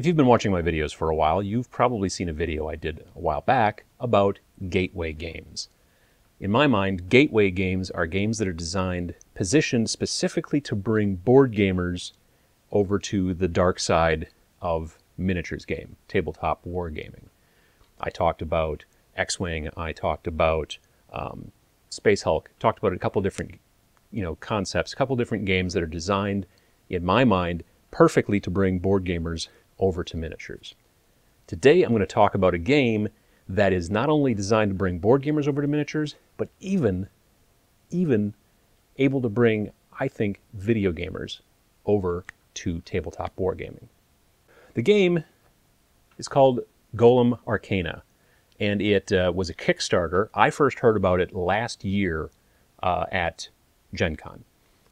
If you've been watching my videos for a while, you've probably seen a video I did a while back about gateway games. In my mind, gateway games are games that are designed, positioned specifically to bring board gamers over to the dark side of miniatures game, tabletop wargaming. I talked about X-Wing, I talked about Space Hulk, talked about a couple different concepts, a couple different games that are designed, in my mind, perfectly to bring board gamers over to miniatures. Today I'm going to talk about a game that is not only designed to bring board gamers over to miniatures, but even able to bring, I think, video gamers over to tabletop wargaming. The game is called Golem Arcana, and it was a Kickstarter. I first heard about it last year at Gen Con.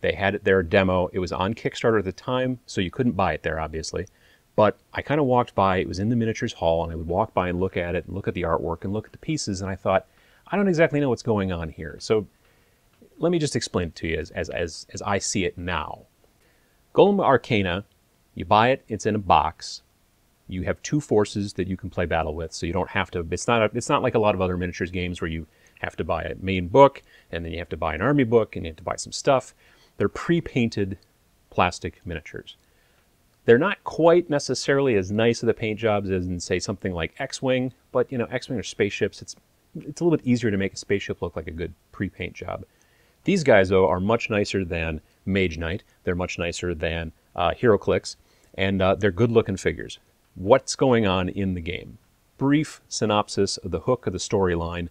They had it there, a demo. It was on Kickstarter at the time, so you couldn't buy it there, obviously. But I kind of walked by, it was in the miniatures hall, and I would walk by and look at it, and look at the artwork, and look at the pieces, and I thought, I don't exactly know what's going on here. So let me just explain it to you as I see it now. Golem Arcana, you buy it, it's in a box. You have two forces that you can play battle with, so you don't have to, it's not like a lot of other miniatures games where you have to buy a main book, and then you have to buy an army book, and you have to buy some stuff. They're pre-painted plastic miniatures. They're not quite necessarily as nice of the paint jobs as in, say, something like X-Wing, but, X-Wing are spaceships. It's a little bit easier to make a spaceship look like a good pre-paint job. These guys, though, are much nicer than Mage Knight. They're much nicer than HeroClix, and they're good-looking figures. What's going on in the game? Brief synopsis of the hook of the storyline.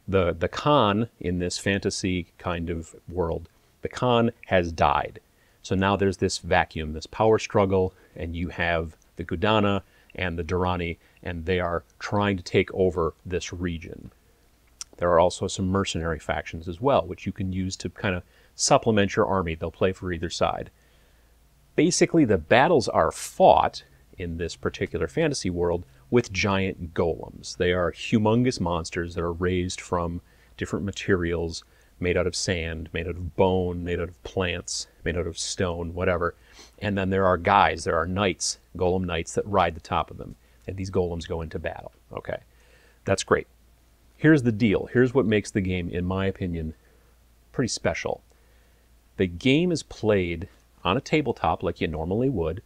The Khan in this fantasy kind of world, the Khan has died. So now there's this vacuum, this power struggle, and you have the Gudana and the Durrani, and they are trying to take over this region. There are also some mercenary factions as well, which you can use to kind of supplement your army. They'll play for either side. Basically, the battles are fought in this particular fantasy world with giant golems. They are humongous monsters that are raised from different materials, made out of sand, made out of bone, made out of plants, made out of stone, whatever. And then there are guys, there are knights, golem knights that ride the top of them. And these golems go into battle. Okay, that's great. Here's the deal. Here's what makes the game, in my opinion, pretty special. The game is played on a tabletop like you normally would,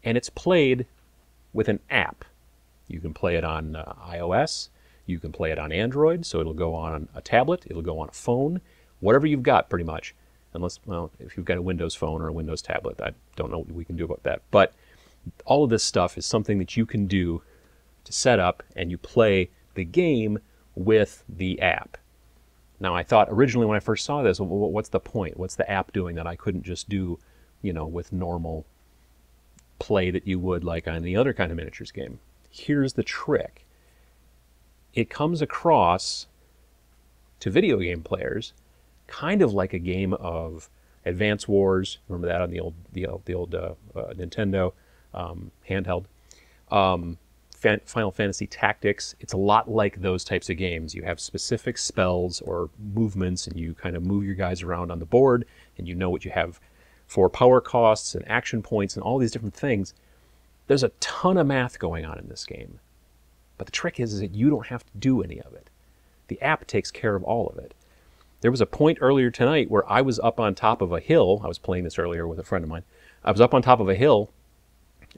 and it's played with an app. You can play it on iOS, you can play it on Android, so it'll go on a tablet, it'll go on a phone, whatever you've got pretty much. Unless, well, if you've got a Windows phone or a Windows tablet, I don't know what we can do about that. But all of this stuff is something that you can do to set up, and you play the game with the app. Now, I thought originally when I first saw this, well, what's the point? What's the app doing that I couldn't just do, with normal play that you would like on any other kind of miniatures game? Here's the trick. It comes across to video game players kind of like a game of Advance Wars. Remember that on the old Nintendo handheld. Final Fantasy Tactics. It's a lot like those types of games. You have specific spells or movements, and you kind of move your guys around on the board, and you know what you have for power costs and action points and all these different things. There's a ton of math going on in this game. But the trick is that you don't have to do any of it. The app takes care of all of it. There was a point earlier tonight where I was up on top of a hill. I was playing this earlier with a friend of mine. I was up on top of a hill,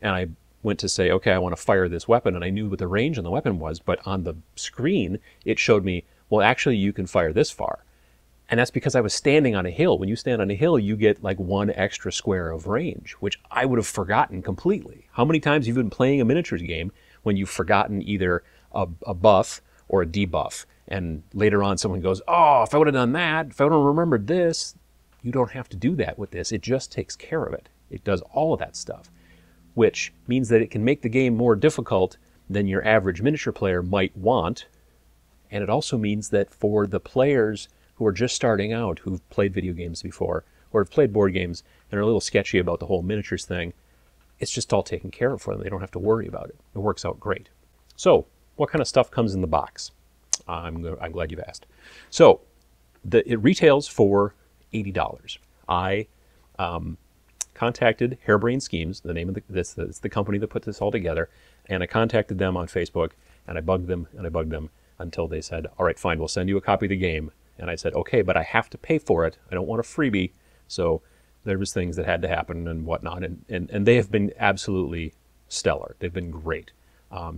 and I went to say, okay, I want to fire this weapon, and I knew what the range on the weapon was, but on the screen, it showed me, well, actually, you can fire this far. And that's because I was standing on a hill. When you stand on a hill, you get like one extra square of range, which I would have forgotten completely. How many times have you been playing a miniatures game when you've forgotten either a buff or a debuff, and later on someone goes, oh, if I would have done that, if I would have remembered this? You don't have to do that with this. It just takes care of it. It does all of that stuff, which means that it can make the game more difficult than your average miniature player might want. And it also means that for the players who are just starting out, who've played video games before, or have played board games and are a little sketchy about the whole miniatures thing, it's just all taken care of for them. They don't have to worry about it. It works out great. So, what kind of stuff comes in the box? I'm glad you've asked. So, it retails for $80. I kind contacted Harebrained Schemes, the name of it's the company that put this all together, and I contacted them on Facebook, and I bugged them, and I bugged them until they said, all right, fine, we'll send you a copy of the game. And I said, okay, but I have to pay for it. I don't want a freebie. So there was things that had to happen and whatnot, and they have been absolutely stellar. They've been great.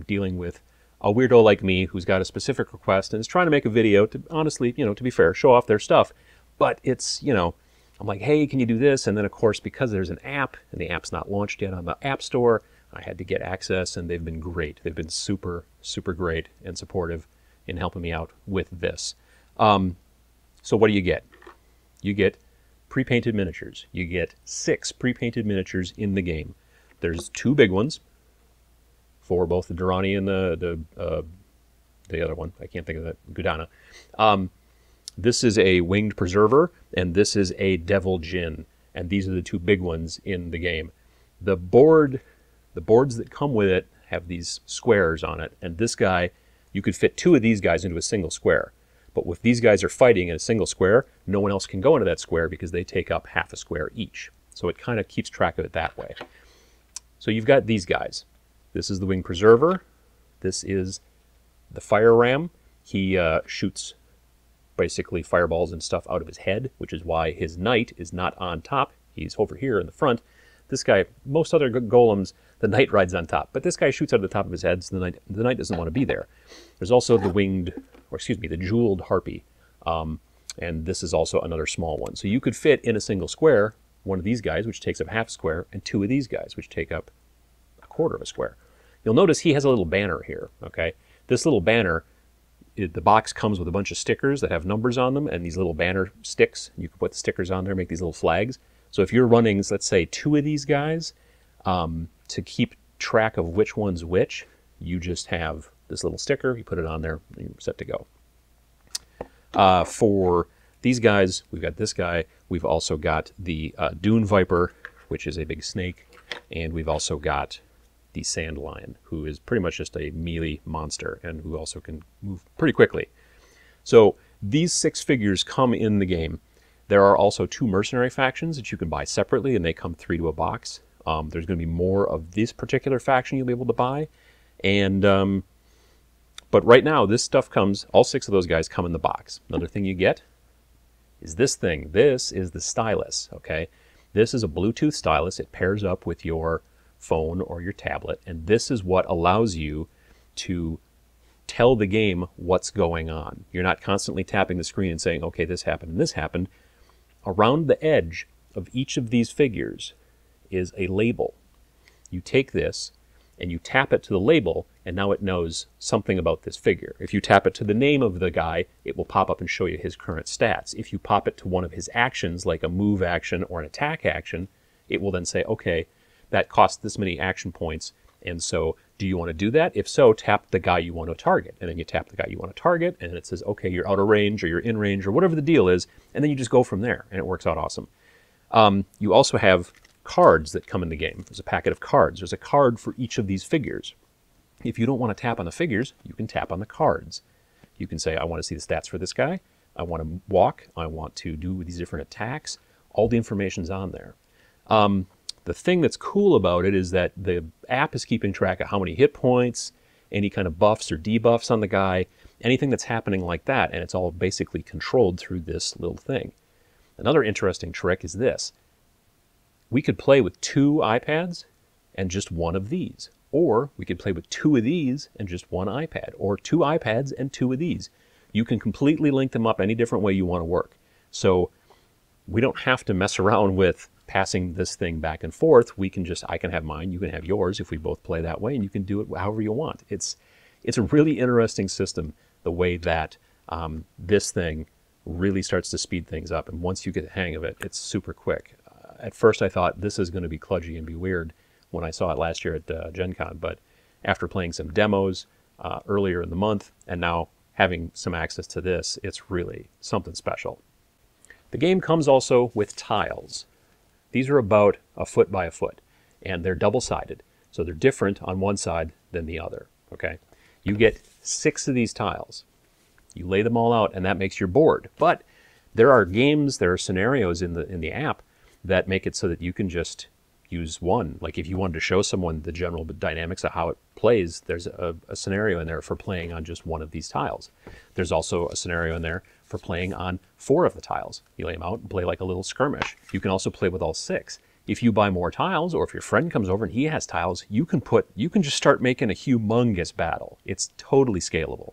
Dealing with a weirdo like me who's got a specific request and is trying to make a video to, honestly, you know, to be fair, show off their stuff. But it's, you know, I'm like, hey, can you do this? And then, of course, because there's an app and the app's not launched yet on the App Store, I had to get access, and they've been great. They've been super, super great and supportive in helping me out with this. So what do you get? You get pre-painted miniatures. You get 6 pre-painted miniatures in the game. There's 2 big ones for both the Durrani and the other one. I can't think of that. Gudana. This is a Winged Preserver, and this is a Devil Djinn, and these are the 2 big ones in the game. The boards that come with it have these squares on it, and this guy, you could fit 2 of these guys into a single square. But if these guys are fighting in a single square, no one else can go into that square because they take up half a square each. So it kind of keeps track of it that way. So you've got these guys. This is the Winged Preserver. This is the Fire Ram. He shoots basically fireballs and stuff out of his head, which is why his knight is not on top. He's over here in the front. This guy, most other golems, the knight rides on top. But this guy shoots out of the top of his head, so the knight doesn't want to be there. There's also the jeweled harpy. And this is also another small one. So you could fit in a single square one of these guys, which takes up half a square, and 2 of these guys, which take up a quarter of a square. You'll notice he has a little banner here, okay? This little banner, the box comes with a bunch of stickers that have numbers on them, and these little banner sticks. You can put the stickers on there, make these little flags. So if you're running, let's say, 2 of these guys, to keep track of which one's which, you just have this little sticker, you put it on there, and you're set to go. For these guys, we've got this guy. We've also got the Dune Viper, which is a big snake, and we've also got the Sand Lion, who is pretty much just a melee monster and who also can move pretty quickly. So these 6 figures come in the game. There are also 2 mercenary factions that you can buy separately, and they come 3 to a box. There's going to be more of this particular faction you'll be able to buy. And but right now, this stuff comes, all 6 of those guys come in the box. Another thing you get is this thing. This is the stylus, okay? This is a Bluetooth stylus. It pairs up with your phone or your tablet, and this is what allows you to tell the game what's going on. You're not constantly tapping the screen and saying, okay, this happened and this happened. Around the edge of each of these figures is a label. You take this and you tap it to the label, and now it knows something about this figure. If you tap it to the name of the guy, it will pop up and show you his current stats. If you pop it to one of his actions, like a move action or an attack action, it will then say, okay, that costs this many action points, and so do you want to do that? If so, tap the guy you want to target. And then you tap the guy you want to target, and it says, okay, you're out of range, or you're in range, or whatever the deal is, and then you just go from there, and it works out awesome. You also have cards that come in the game. There's a packet of cards. There's a card for each of these figures. If you don't want to tap on the figures, you can tap on the cards. You can say, I want to see the stats for this guy. I want to walk. I want to do these different attacks. All the information's on there. The thing that's cool about it is that the app is keeping track of how many hit points, any kind of buffs or debuffs on the guy, anything that's happening like that, and it's all basically controlled through this little thing. Another interesting trick is this. We could play with 2 iPads and just 1 of these. Or we could play with 2 of these and just 1 iPad. Or 2 iPads and 2 of these. You can completely link them up any different way you want to work. So we don't have to mess around with passing this thing back and forth. We can just, I can have mine, you can have yours if we both play that way, and you can do it however you want. It's a really interesting system, the way that this thing really starts to speed things up. And once you get the hang of it, it's super quick. At first I thought this is going to be kludgy and be weird when I saw it last year at Gen Con, but after playing some demos earlier in the month and now having some access to this, it's really something special. The game comes also with tiles. These are about 1 foot by 1 foot, and they're double-sided, so they're different on one side than the other, okay? You get 6 of these tiles. You lay them all out, and that makes your board. But there are games, there are scenarios in the app that make it so that you can just use one. Like if you wanted to show someone the general dynamics of how it plays, there's a scenario in there for playing on just one of these tiles. There's also a scenario in there for playing on 4 of the tiles. You lay them out and play like a little skirmish. You can also play with all 6. If you buy more tiles, or if your friend comes over and he has tiles, you can just start making a humongous battle. It's totally scalable.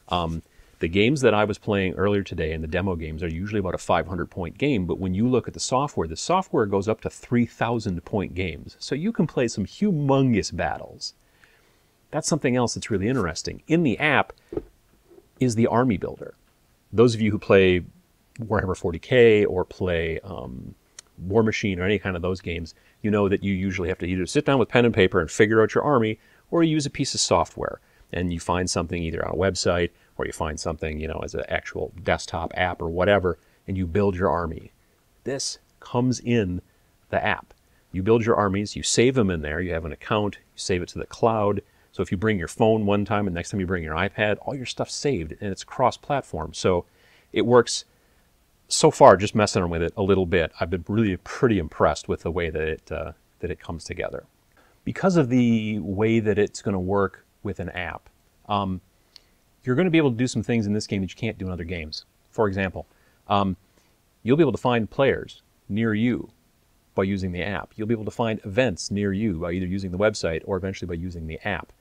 The games that I was playing earlier today and the demo games are usually about a 500-point game, but when you look at the software goes up to 3,000-point games. So you can play some humongous battles. That's something else that's really interesting. In the app is the army builder. Those of you who play Warhammer 40K or play War Machine or any kind of those games, you know that you usually have to either sit down with pen and paper and figure out your army, or you use a piece of software and you find something either on a website or you find something, as an actual desktop app or whatever, and you build your army. This comes in the app. You build your armies, you save them in there, you have an account, you save it to the cloud. So if you bring your phone one time and next time you bring your iPad, all your stuff's saved and it's cross-platform. So it works. So far, just messing with it a little bit, I've been really pretty impressed with the way that it comes together. Because of the way that it's going to work with an app, you're going to be able to do some things in this game that you can't do in other games. For example, you'll be able to find players near you by using the app. You'll be able to find events near you by either using the website or eventually by using the app.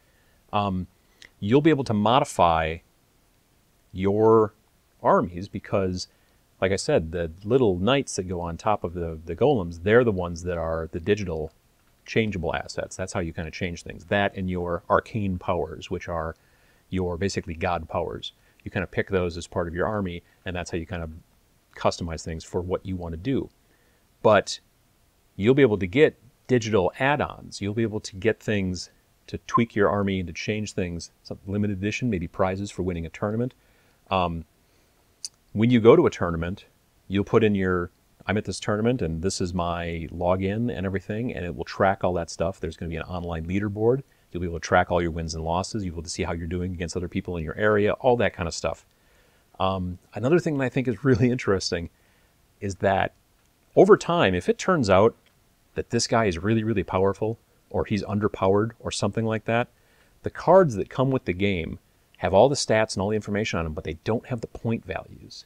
You'll be able to modify your armies because, like I said, the little knights that go on top of the golems, they're the ones that are the digital changeable assets. That's how you kind of change things. That and your arcane powers, which are your basically god powers. You kind of pick those as part of your army, and that's how you kind of customize things for what you want to do. But you'll be able to get digital add-ons. You'll be able to get things to tweak your army and to change things. Some limited edition, maybe prizes for winning a tournament. When you go to a tournament, you'll put in I'm at this tournament and this is my login and everything, and it will track all that stuff. There's going to be an online leaderboard. You'll be able to track all your wins and losses. You'll be able to see how you're doing against other people in your area, all that kind of stuff. Another thing that I think is really interesting is that over time, if it turns out that this guy is really, really powerful, or he's underpowered, or something like that, the cards that come with the game have all the stats and all the information on them, but they don't have the point values.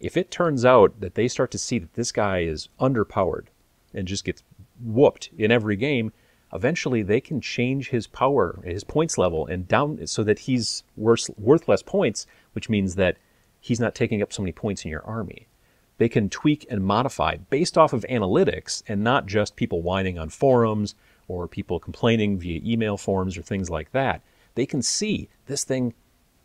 If it turns out that they start to see that this guy is underpowered and just gets whooped in every game, eventually they can change his power, his points level, and down so that he's worth less points, which means that he's not taking up so many points in your army. They can tweak and modify based off of analytics and not just people whining on forums or people complaining via email forms or things like that. They can see this thing,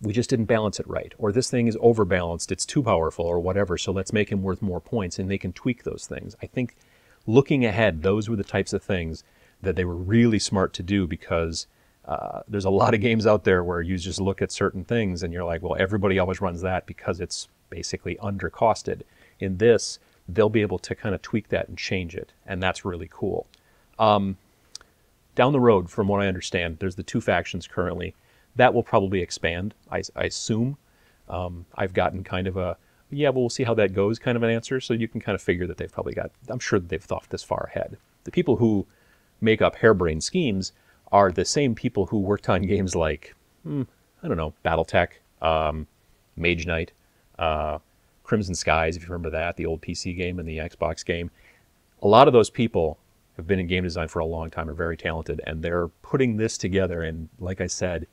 we just didn't balance it right, or this thing is overbalanced, it's too powerful, or whatever, so let's make him worth more points, and they can tweak those things. I think looking ahead, those were the types of things that they were really smart to do, because there's a lot of games out there where you just look at certain things and you're like, well, everybody always runs that because it's basically undercosted. In this, they'll be able to kind of tweak that and change it, and that's really cool. Down the road, from what I understand, there's the 2 factions currently. That will probably expand, I assume. I've gotten kind of a, yeah, well, we'll see how that goes kind of an answer, so you can kind of figure that they've probably got, I'm sure that they've thought this far ahead. The people who make up harebrained schemes are the same people who worked on games like, I don't know, Battletech, Mage Knight, Crimson Skies, if you remember that, the old PC game and the Xbox game. A lot of those people have been in game design for a long time, are very talented, and they're putting this together, and like I said,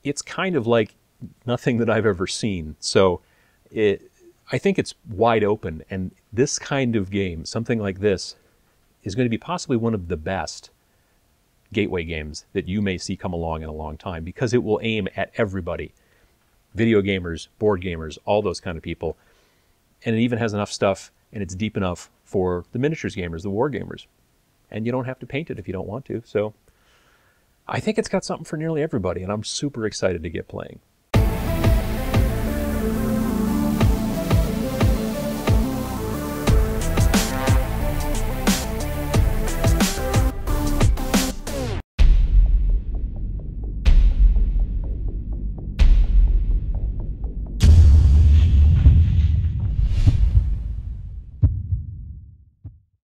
it's kind of like nothing that I've ever seen. So I think it's wide open, and this kind of game, something like this, is going to be possibly one of the best gateway games that you may see come along in a long time, because it will aim at everybody. Video gamers, board gamers, all those kind of people. And it even has enough stuff, and it's deep enough for the miniatures gamers, the war gamers. And you don't have to paint it if you don't want to. So I think it's got something for nearly everybody, and I'm super excited to get playing.